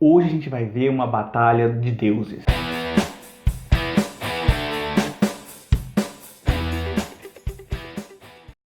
Hoje a gente vai ver uma batalha de deuses.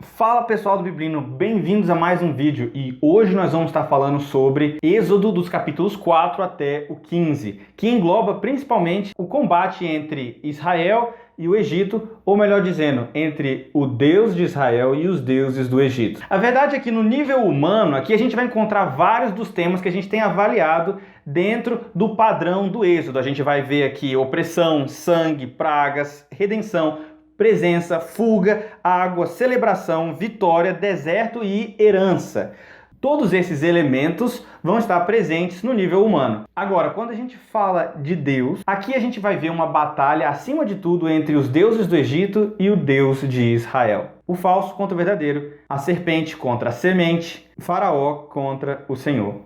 Fala pessoal do Biblino, bem-vindos a mais um vídeo e hoje nós vamos estar falando sobre Êxodo dos capítulos 4 até o 15, que engloba principalmente o combate entre Israel e o Egito, ou melhor dizendo, entre o Deus de Israel e os deuses do Egito. A verdade é que no nível humano, aqui a gente vai encontrar vários dos temas que a gente tem avaliado dentro do padrão do Êxodo. A gente vai ver aqui opressão, sangue, pragas, redenção, presença, fuga, água, celebração, vitória, deserto e herança. Todos esses elementos vão estar presentes no nível humano. Agora, quando a gente fala de Deus, aqui a gente vai ver uma batalha, acima de tudo, entre os deuses do Egito e o Deus de Israel. O falso contra o verdadeiro, a serpente contra a semente, o faraó contra o Senhor.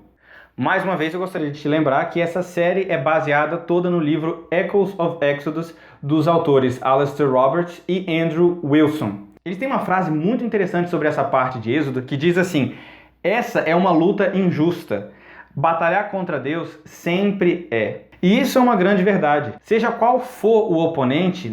Mais uma vez, eu gostaria de te lembrar que essa série é baseada toda no livro Echoes of Exodus, dos autores Alastair Roberts e Andrew Wilson. Eles têm uma frase muito interessante sobre essa parte de Êxodo, que diz assim: essa é uma luta injusta. Batalhar contra Deus sempre é. E isso é uma grande verdade. Seja qual for o oponente,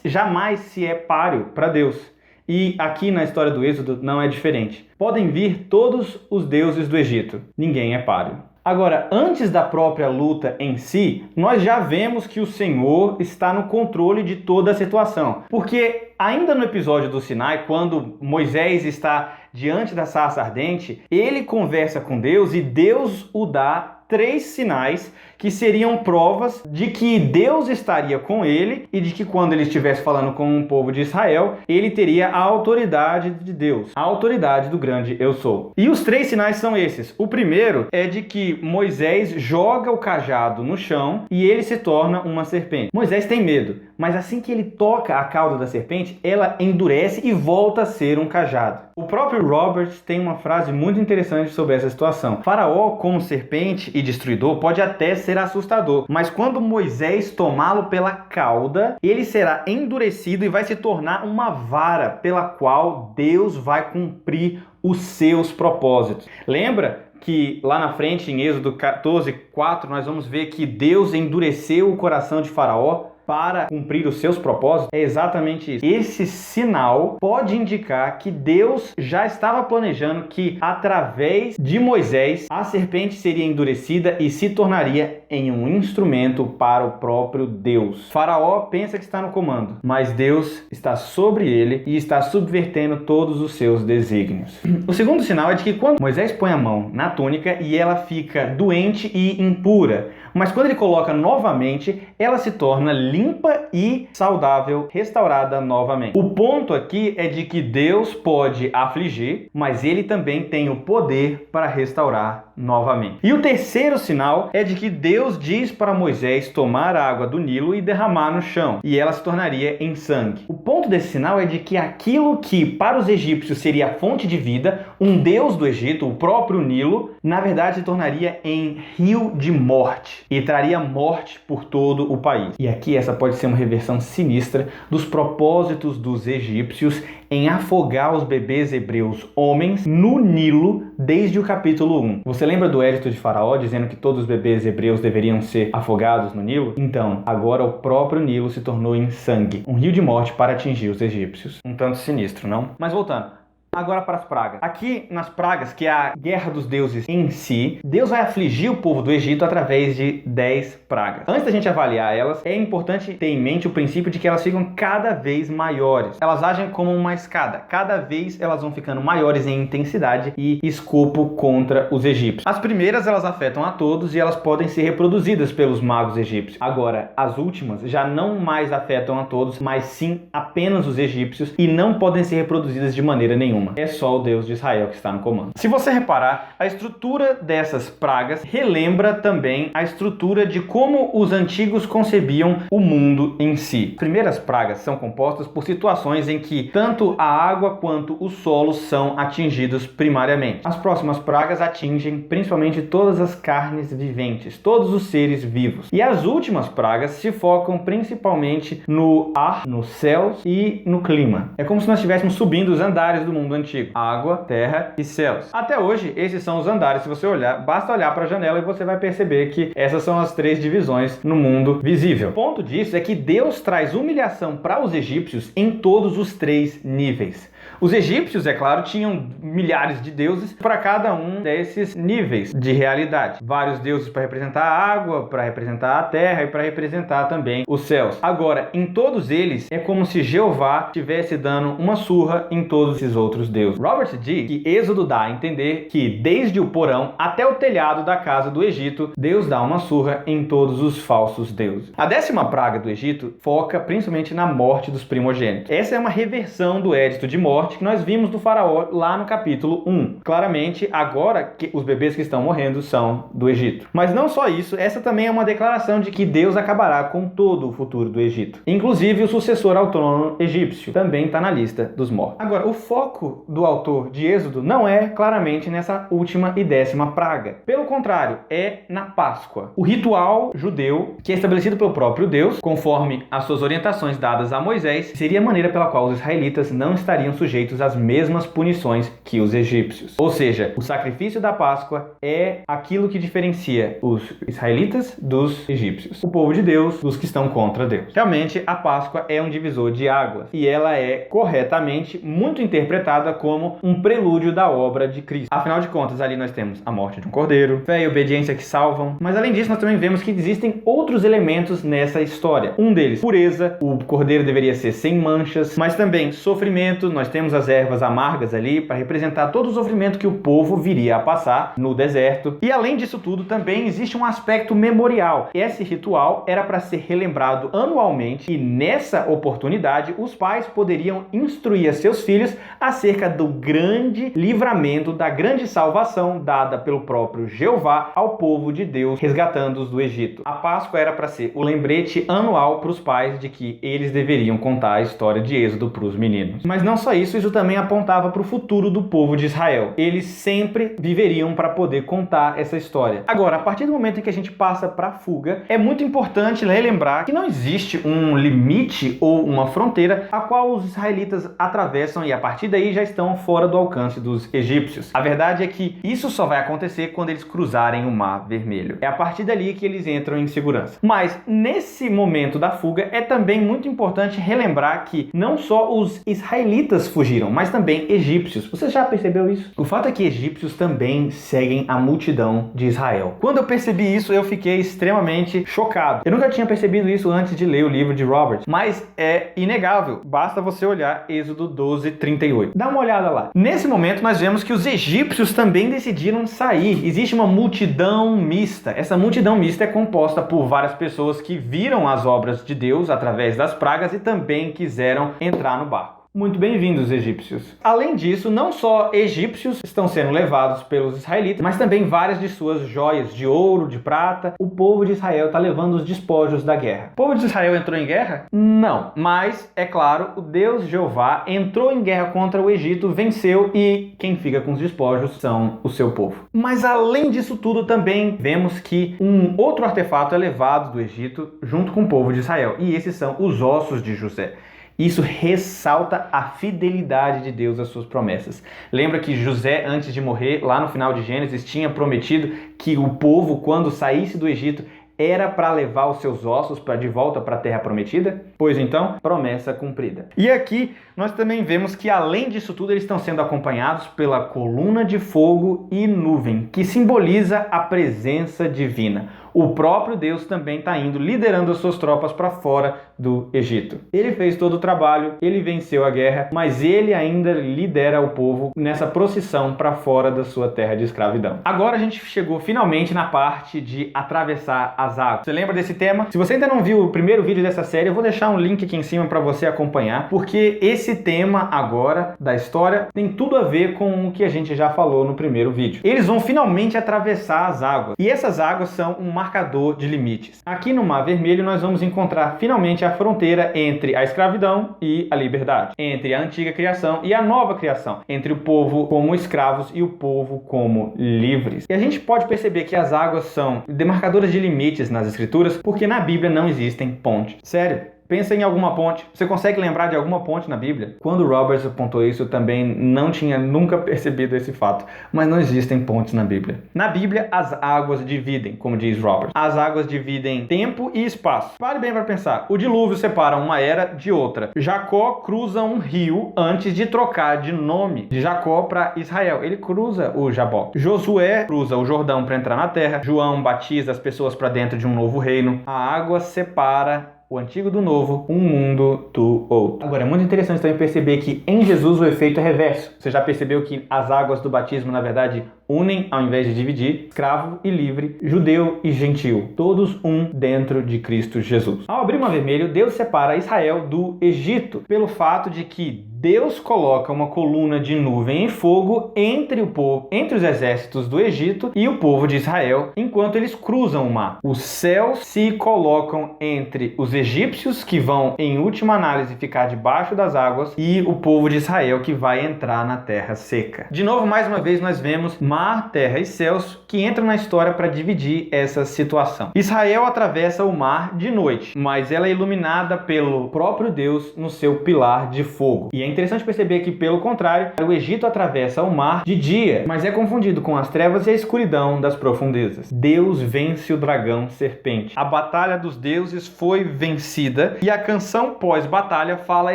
jamais se é páreo para Deus. E aqui na história do Êxodo não é diferente. Podem vir todos os deuses do Egito. Ninguém é páreo. Agora, antes da própria luta em si, nós já vemos que o Senhor está no controle de toda a situação. Porque ainda no episódio do Sinai, quando Moisés está diante da sarça ardente, ele conversa com Deus e Deus o dá 3 sinais que seriam provas de que Deus estaria com ele e de que quando ele estivesse falando com o povo de Israel, ele teria a autoridade de Deus, a autoridade do grande Eu Sou. E os 3 sinais são esses. O primeiro é de que Moisés joga o cajado no chão e ele se torna uma serpente. Moisés tem medo, mas assim que ele toca a cauda da serpente, ela endurece e volta a ser um cajado. O próprio Roberts tem uma frase muito interessante sobre essa situação. Faraó, como serpente e destruidor, pode até ser assustador, mas quando Moisés tomá-lo pela cauda, ele será endurecido e vai se tornar uma vara pela qual Deus vai cumprir os seus propósitos. Lembra que lá na frente, em Êxodo 14:4, nós vamos ver que Deus endureceu o coração de Faraó para cumprir os seus propósitos? É exatamente isso. Esse sinal pode indicar que Deus já estava planejando que, através de Moisés, a serpente seria endurecida e se tornaria em um instrumento para o próprio Deus. Faraó pensa que está no comando, mas Deus está sobre ele e está subvertendo todos os seus desígnios. O segundo sinal é de que quando Moisés põe a mão na túnica e ela fica doente e impura, mas quando ele coloca novamente, ela se torna limpa e saudável, restaurada novamente. O ponto aqui é de que Deus pode afligir, mas ele também tem o poder para restaurar novamente. E o terceiro sinal é de que Deus diz para Moisés tomar a água do Nilo e derramar no chão, e ela se tornaria em sangue. O ponto desse sinal é de que aquilo que para os egípcios seria a fonte de vida, um deus do Egito, o próprio Nilo, na verdade se tornaria em rio de morte e traria morte por todo o país. E aqui essa pode ser uma reversão sinistra dos propósitos dos egípcios em afogar os bebês hebreus homens no Nilo desde o capítulo 1. Você lembra do edito de Faraó dizendo que todos os bebês hebreus deveriam ser afogados no Nilo? Então, agora o próprio Nilo se tornou em sangue, um rio de morte para atingir os egípcios. Um tanto sinistro, não? Mas voltando. Agora para as pragas. Aqui nas pragas, que é a guerra dos deuses em si, Deus vai afligir o povo do Egito através de 10 pragas. Antes da gente avaliar elas, é importante ter em mente o princípio de que elas ficam cada vez maiores. Elas agem como uma escada. Cada vez elas vão ficando maiores em intensidade e escopo contra os egípcios. As primeiras elas afetam a todos e elas podem ser reproduzidas pelos magos egípcios. Agora, as últimas já não mais afetam a todos, mas sim apenas os egípcios e não podem ser reproduzidas de maneira nenhuma. É só o Deus de Israel que está no comando. Se você reparar, a estrutura dessas pragas relembra também a estrutura de como os antigos concebiam o mundo em si. As primeiras pragas são compostas por situações em que tanto a água quanto o solo são atingidos primariamente. As próximas pragas atingem principalmente todas as carnes viventes, todos os seres vivos. E as últimas pragas se focam principalmente no ar, nos céus e no clima. É como se nós estivéssemos subindo os andares do mundo mundo antigo: água, terra e céus. Até hoje, esses são os andares. Se você olhar, basta olhar para a janela e você vai perceber que essas são as 3 divisões no mundo visível. O ponto disso é que Deus traz humilhação para os egípcios em todos os 3 níveis. Os egípcios, é claro, tinham milhares de deuses para cada um desses níveis de realidade. Vários deuses para representar a água, para representar a terra e para representar também os céus. Agora, em todos eles, é como se Jeová estivesse dando uma surra em todos esses outros deuses. Robert diz que Êxodo dá a entender que desde o porão até o telhado da casa do Egito, Deus dá uma surra em todos os falsos deuses. A 10ª praga do Egito foca principalmente na morte dos primogênitos. Essa é uma reversão do édito de morte que nós vimos do faraó lá no capítulo 1. Claramente, agora que os bebês que estão morrendo são do Egito. Mas não só isso, essa também é uma declaração de que Deus acabará com todo o futuro do Egito. Inclusive, o sucessor ao trono egípcio também está na lista dos mortos. Agora, o foco do autor de Êxodo não é claramente nessa última e 10ª praga. Pelo contrário, é na Páscoa. O ritual judeu, que é estabelecido pelo próprio Deus, conforme as suas orientações dadas a Moisés, seria a maneira pela qual os israelitas não estariam sujeitos às mesmas punições que os egípcios. Ou seja, o sacrifício da Páscoa é aquilo que diferencia os israelitas dos egípcios, o povo de Deus dos que estão contra Deus. Realmente, a Páscoa é um divisor de águas e ela é corretamente muito interpretada como um prelúdio da obra de Cristo. Afinal de contas, ali nós temos a morte de um cordeiro, fé e obediência que salvam, mas além disso nós também vemos que existem outros elementos nessa história. Um deles, pureza, o cordeiro deveria ser sem manchas, mas também sofrimento. Nós temos as ervas amargas ali para representar todo o sofrimento que o povo viria a passar no deserto. E além disso tudo, também existe um aspecto memorial. Esse ritual era para ser relembrado anualmente e nessa oportunidade os pais poderiam instruir seus filhos acerca do grande livramento, da grande salvação dada pelo próprio Jeová ao povo de Deus, resgatando-os do Egito. A Páscoa era para ser o lembrete anual para os pais de que eles deveriam contar a história de Êxodo para os meninos. Mas não só isso também apontava para o futuro do povo de Israel. Eles sempre viveriam para poder contar essa história. Agora, a partir do momento em que a gente passa para a fuga, é muito importante relembrar que não existe um limite ou uma fronteira a qual os israelitas atravessam e a partir daí já estão fora do alcance dos egípcios. A verdade é que isso só vai acontecer quando eles cruzarem o Mar Vermelho. É a partir dali que eles entram em segurança. Mas nesse momento da fuga é também muito importante relembrar que não só os israelitas fugiram, mas também egípcios. Você já percebeu isso? O fato é que egípcios também seguem a multidão de Israel. Quando eu percebi isso, eu fiquei extremamente chocado. Eu nunca tinha percebido isso antes de ler o livro de Robert, mas é inegável. Basta você olhar Êxodo 12:38. Dá uma olhada lá. Nesse momento, nós vemos que os egípcios também decidiram sair. Existe uma multidão mista. Essa multidão mista é composta por várias pessoas que viram as obras de Deus através das pragas e também quiseram entrar no barco. Muito bem-vindos, egípcios. Além disso, não só egípcios estão sendo levados pelos israelitas, mas também várias de suas joias de ouro, de prata. O povo de Israel está levando os despojos da guerra. O povo de Israel entrou em guerra? Não. Mas, é claro, o Deus Jeová entrou em guerra contra o Egito, venceu e quem fica com os despojos são o seu povo. Mas, além disso tudo, também vemos que um outro artefato é levado do Egito junto com o povo de Israel. E esses são os ossos de José. Isso ressalta a fidelidade de Deus às suas promessas. Lembra que José, antes de morrer, lá no final de Gênesis, tinha prometido que o povo, quando saísse do Egito, era para levar os seus ossos de volta para a terra prometida? Pois então, promessa cumprida. E aqui nós também vemos que, além disso tudo, eles estão sendo acompanhados pela coluna de fogo e nuvem, que simboliza a presença divina. O próprio Deus também está indo, liderando as suas tropas para fora do Egito. Ele fez todo o trabalho, ele venceu a guerra, mas ele ainda lidera o povo nessa procissão para fora da sua terra de escravidão. Agora a gente chegou finalmente na parte de atravessar as águas. Você lembra desse tema? Se você ainda não viu o primeiro vídeo dessa série, eu vou deixar um link aqui em cima para você acompanhar, porque esse tema agora da história tem tudo a ver com o que a gente já falou no primeiro vídeo. Eles vão finalmente atravessar as águas, e essas águas são um marcador de limites. Aqui no Mar Vermelho nós vamos encontrar finalmente a fronteira entre a escravidão e a liberdade, entre a antiga criação e a nova criação, entre o povo como escravos e o povo como livres. E a gente pode perceber que as águas são demarcadoras de limites nas escrituras, porque na Bíblia não existem pontes. Sério. Pensa em alguma ponte. Você consegue lembrar de alguma ponte na Bíblia? Quando Roberts apontou isso, eu também não tinha nunca percebido esse fato. Mas não existem pontes na Bíblia. Na Bíblia, as águas dividem, como diz Roberts. As águas dividem tempo e espaço. Pare bem para pensar. O dilúvio separa uma era de outra. Jacó cruza um rio antes de trocar de nome de Jacó para Israel. Ele cruza o Jaboque. Josué cruza o Jordão para entrar na terra. João batiza as pessoas para dentro de um novo reino. A água separa o antigo do novo, um mundo do outro. Agora, é muito interessante também perceber que em Jesus o efeito é reverso. Você já percebeu que as águas do batismo, na verdade, unem ao invés de dividir, escravo e livre, judeu e gentil, todos um dentro de Cristo Jesus. Ao abrir o Mar Vermelho, Deus separa Israel do Egito, pelo fato de que Deus coloca uma coluna de nuvem em fogo entre o povo, entre os exércitos do Egito e o povo de Israel, enquanto eles cruzam o mar. Os céus se colocam entre os egípcios, que vão, em última análise, ficar debaixo das águas, e o povo de Israel, que vai entrar na terra seca. De novo, mais uma vez, nós vemos mar, terra e céus que entram na história para dividir essa situação. Israel atravessa o mar de noite, mas ela é iluminada pelo próprio Deus no seu pilar de fogo. E é interessante perceber que, pelo contrário, o Egito atravessa o mar de dia, mas é confundido com as trevas e a escuridão das profundezas. Deus vence o dragão serpente. A batalha dos deuses foi vencida e a canção pós-batalha fala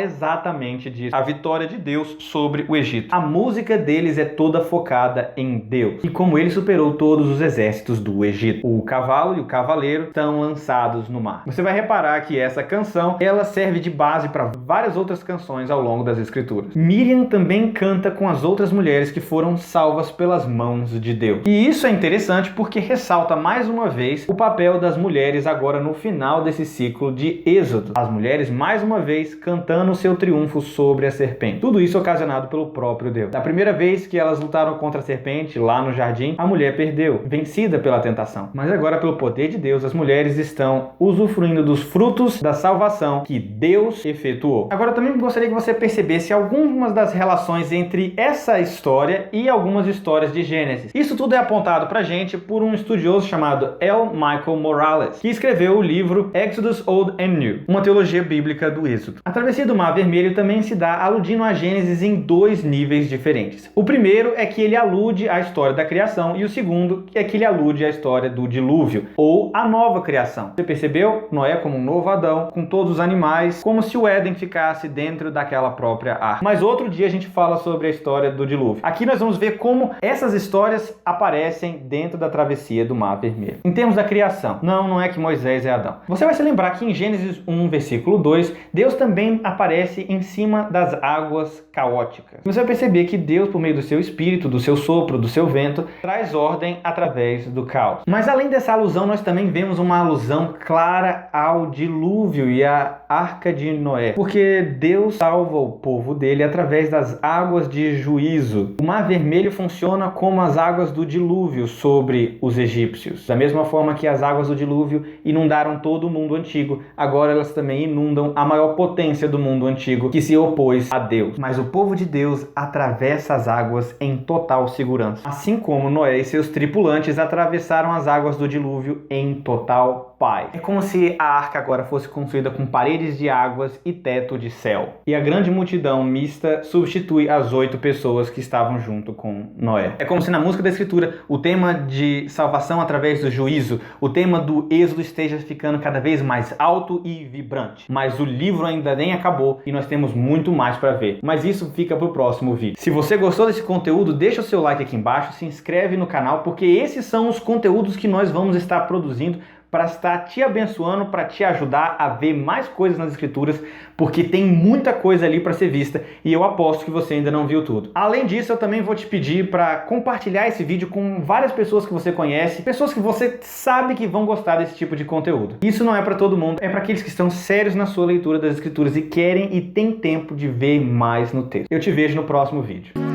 exatamente disso. A vitória de Deus sobre o Egito. A música deles é toda focada em Deus e como ele superou todos os exércitos do Egito. O cavalo e o cavaleiro estão lançados no mar. Você vai reparar que essa canção, ela serve de base para várias outras canções ao longo das Escrituras. Miriam também canta com as outras mulheres que foram salvas pelas mãos de Deus. E isso é interessante porque ressalta mais uma vez o papel das mulheres agora no final desse ciclo de Êxodo. As mulheres mais uma vez cantando o seu triunfo sobre a serpente. Tudo isso ocasionado pelo próprio Deus. Da primeira vez que elas lutaram contra a serpente lá no jardim, a mulher perdeu, vencida pela tentação. Mas agora, pelo poder de Deus, as mulheres estão usufruindo dos frutos da salvação que Deus efetuou. Agora, eu também gostaria que você percebesse algumas das relações entre essa história e algumas histórias de Gênesis. Isso tudo é apontado pra gente por um estudioso chamado L. Michael Morales, que escreveu o livro Exodus Old and New, uma teologia bíblica do Êxodo. A travessia do Mar Vermelho também se dá aludindo a Gênesis em dois níveis diferentes. O primeiro é que ele alude à história da criação e o segundo é que ele alude à história do dilúvio, ou a nova criação. Você percebeu? Noé como um novo Adão, com todos os animais, como se o Éden ficasse dentro daquela própria arca. Mas outro dia a gente fala sobre a história do dilúvio. Aqui nós vamos ver como essas histórias aparecem dentro da travessia do Mar Vermelho. Em termos da criação, não é que Moisés é Adão. Você vai se lembrar que em Gênesis 1, versículo 2, Deus também aparece em cima das águas caóticas. Você vai perceber que Deus, por meio do seu espírito, do seu sopro, do seu vento, traz ordem através do caos. Mas além dessa alusão, nós também vemos uma alusão clara ao dilúvio e à arca de Noé. Porque Deus salva o povo dele através das águas de juízo. O Mar Vermelho funciona como as águas do dilúvio sobre os egípcios. Da mesma forma que as águas do dilúvio inundaram todo o mundo antigo, agora elas também inundam a maior potência do mundo antigo que se opôs a Deus. Mas o povo de Deus atravessa as águas em total segurança. Assim como Noé e seus tripulantes atravessaram as águas do dilúvio em total paz. É como se a arca agora fosse construída com paredes de águas e teto de céu. E a grande multidão mista substitui as 8 pessoas que estavam junto com Noé. É como se na música da Escritura o tema de salvação através do juízo, o tema do êxodo esteja ficando cada vez mais alto e vibrante. Mas o livro ainda nem acabou e nós temos muito mais para ver. Mas isso fica para o próximo vídeo. Se você gostou desse conteúdo, deixa o seu like aqui embaixo, se inscreve no canal, porque esses são os conteúdos que nós vamos estar produzindo para estar te abençoando, para te ajudar a ver mais coisas nas Escrituras, porque tem muita coisa ali para ser vista e eu aposto que você ainda não viu tudo. Além disso, eu também vou te pedir para compartilhar esse vídeo com várias pessoas que você conhece, pessoas que você sabe que vão gostar desse tipo de conteúdo. Isso não é para todo mundo, é para aqueles que estão sérios na sua leitura das Escrituras e querem e têm tempo de ver mais no texto. Eu te vejo no próximo vídeo.